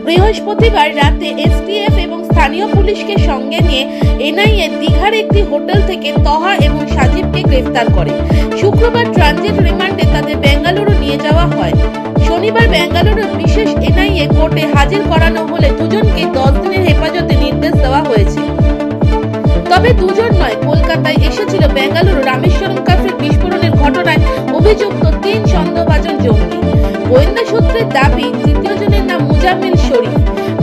বৃহস্পতিবার রাতে এসটিএফ এবং স্থানীয় পুলিশকে সঙ্গে নিয়ে এনআইএ দীঘার একটি হোটেল থেকে তহা এবং সাজিবকে গ্রেফতার করে। শুক্রবার ট্রানজিট রিমান্ডে তাদের বেঙ্গালুরু নিয়ে যাওয়া হয়। শনিবার বেঙ্গালুরুর বিশেষ এনআইএ কোর্টে হাজির করানো হলে দুজনকে 10 দিনের হেফাজতে নির্দেশ দেওয়া হয়েছে। তবে দুজন নয়, কলকাতায় এসেছিল বেঙ্গালুরু রামেশ্বরম ক্যাফের বিস্ফোরণের ঘটনায় অভিযুক্ত 3 সন্দেহভাজন জঙ্গি। গোয়েন্দা সূত্রের দাবি, তৃতীয় জনের নাম মুজাম্মিল শরীফ।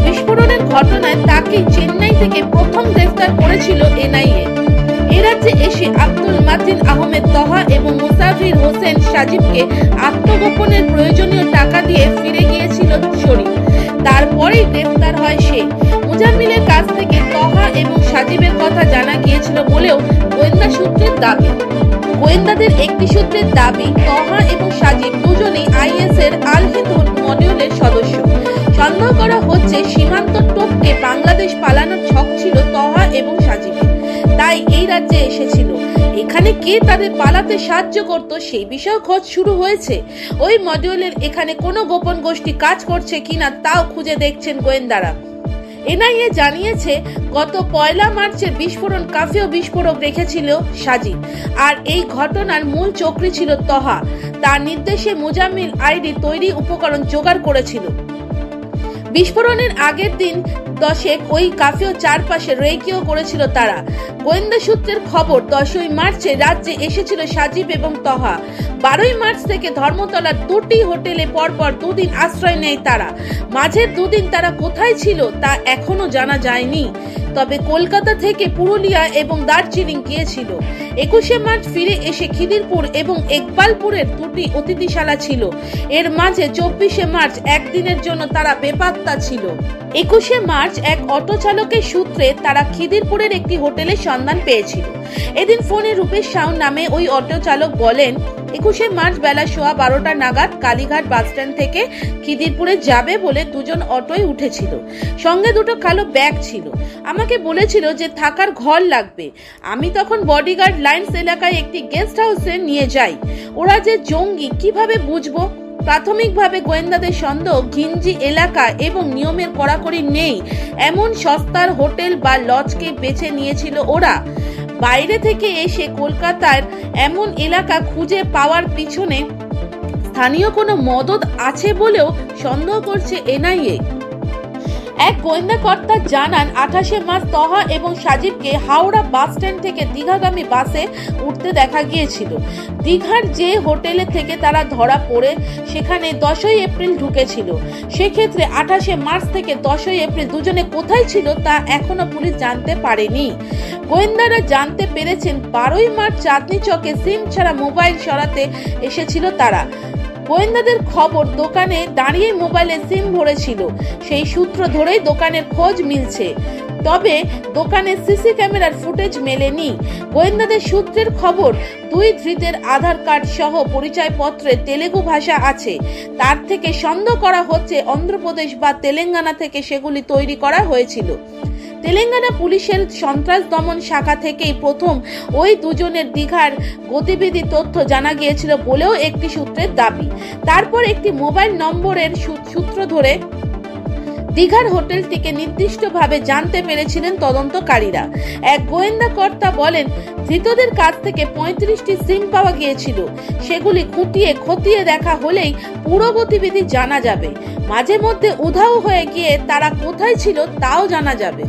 বিস্ফোরণের ঘটনায় তাকে চেন্নাই থেকে প্রথম গ্রেফতার করেছিল এনআইএ। এ রাজ্যে এসে আব্দুল মাতিন আহমেদ তহা এবং মুসাফির হোসেন সাজিবকে আত্মগোপনের প্রয়োজনীয় টাকা দিয়ে ফিরে গিয়েছিল শরীফ। তারপরেই গ্রেফতার হয় সে। মুজাম্মিলের কাছ থেকে তহা এবং সাজিবের কথা জানা গিয়েছিল বলেও গোয়েন্দা সূত্রের দাবি। গোয়েন্দাদের একটি সূত্রের দাবি, তহা এবং সাজিব দুজনেই আইএসের আল হিন্দ মডিউলের সদস্য। সন্দেহ করা হচ্ছে সীমান্ত টপকে বাংলাদেশ পালানোর ছক ছিল তহা এবং সাজিবের, তাই এই রাজ্যে এসেছিল। এখানে কে তাদের পালাতে সাহায্য করত সেই বিষয়ে খোঁজ শুরু হয়েছে। ওই মডিউলের এখানে কোনো গোপন গোষ্ঠী কাজ করছে কিনা তাও খুঁজে দেখছেন গোয়েন্দারা। এনআইএ জানিয়েছে, গত 1 মার্চের বিস্ফোরণ কাফেও বিস্ফোরক রেখেছিল সাজিব, আর এই ঘটনার মূল চক্রী ছিল তহা। তার নির্দেশে মুজাম্মিল আইডি তৈরি উপকরণ জোগাড় করেছিল। বিস্ফোরণের আগের দিন 10 ওই কাফেও চারপাশে রেকিও করেছিল তারা। গোয়েন্দা সূত্রের খবর, 10 মার্চে রাজ্যে এসেছিল সাজিব এবং তহা। 12 মার্চ থেকে ধর্মতলার 2টি হোটেলে পরপর 2 দিন আশ্রয় নেয় তারা। মাঝের 2 দিন তারা কোথায় ছিল তা এখনো জানা যায়নি। তবে কলকাতা থেকে পুরুলিয়া এবং দার্জিলিং গিয়েছিল। 21 মার্চ ফিরে এসে খিদিরপুর এবং একবালপুরের 2টি অতিথিশালা ছিল। এর মাঝে 24 মার্চ একদিনের জন্য তারা বেপাত্তা ছিল। 21 মার্চ এক অটো চালকের সূত্রে তারা খিদিরপুরের একটি হোটেলের সন্ধান পেয়েছিল। এদিন ফোনে রূপেশ সাউ নামে ওই অটো চালক বলেন, 21 মার্চ বেলা 12:15 নাগাদ কালীঘাট বাসস্ট্যান্ড থেকে খিদিরপুরে যাবে বলে দুজন অটোয় উঠেছিল। সঙ্গে 2টো কালো ব্যাগ ছিল। আমাকে বলেছিল যে থাকার ঘর লাগবে। আমি তখন বডিগার্ড লাইন্স এলাকায় একটি গেস্ট হাউসে নিয়ে যাই। ওরা যে জঙ্গি কিভাবে বুঝবো? প্রাথমিকভাবে গোয়েন্দাদের সন্দেহ, ঘিঞ্জি এলাকা এবং নিয়মের কড়াকড়ি নেই এমন সস্তার হোটেল বা লজকে বেছে নিয়েছিল ওরা। বাইরে থেকে এসে কলকাতার এমন এলাকা খুঁজে পাওয়ার পিছনে স্থানীয় কোনো মদদ আছে বলেও সন্দেহ করছে এনআইএ। এক গোয়েন্দা কর্তা জানান, 28 মার্চ তহা এবং সাজিবকে হাওড়া বাস স্ট্যান্ড থেকে দীঘাগামী বাসে উঠতে দেখা গিয়েছিল। দীঘার যে হোটেলে থেকে তারা ধরা পড়ে সেখানে 10 এপ্রিল ঢুকেছিল। সেক্ষেত্রে 28 মার্চ থেকে 10 এপ্রিল দুজনে কোথায় ছিল তা এখনো পুলিশ জানতে পারেনি। গোয়েন্দারা জানতে পেরেছেন 12 মার্চ চাঁদনি চকে সিম ছাড়া মোবাইল সরাতে এসেছিল তারা। গোয়েন্দাদের খবর, দোকানে দাঁড়িয়ে মোবাইলে সিম ভরেছিল। সেই সূত্র ধরেই দোকানের খোঁজ মিলছে। তবে দোকানে সিসি ক্যামেরার ফুটেজ মেলেনি। গোয়েন্দাদের সূত্রের খবর, 2 ধৃতের আধার কার্ড সহ পরিচয়পত্রে তেলেগু ভাষা আছে। তার থেকে সন্দেহ করা হচ্ছে অন্ধ্রপ্রদেশ বা তেলেঙ্গানা থেকে সেগুলি তৈরি করা হয়েছিল। তেলেঙ্গানা পুলিশের সন্ত্রাস দমন শাখা থেকেই প্রথম ওই দুজনের দীঘার গতিবিধি তথ্য জানা গিয়েছিল বলেও একটি সূত্রের দাবি। তারপর একটি মোবাইল নম্বরের সূত্র ধরে দীঘার হোটেলটিকে নির্দিষ্টভাবে জানতে পেরেছিলেন তদন্তকারীরা। এক গোয়েন্দা কর্তা বলেন, ধৃতদের কাছ থেকে 35টি সিম পাওয়া গিয়েছিল। সেগুলি খুঁটিয়ে খতিয়ে দেখা হলেই পুরো গতিবিধি জানা যাবে। মাঝে মধ্যে উধাও হয়ে গিয়ে তারা কোথায় ছিল তাও জানা যাবে।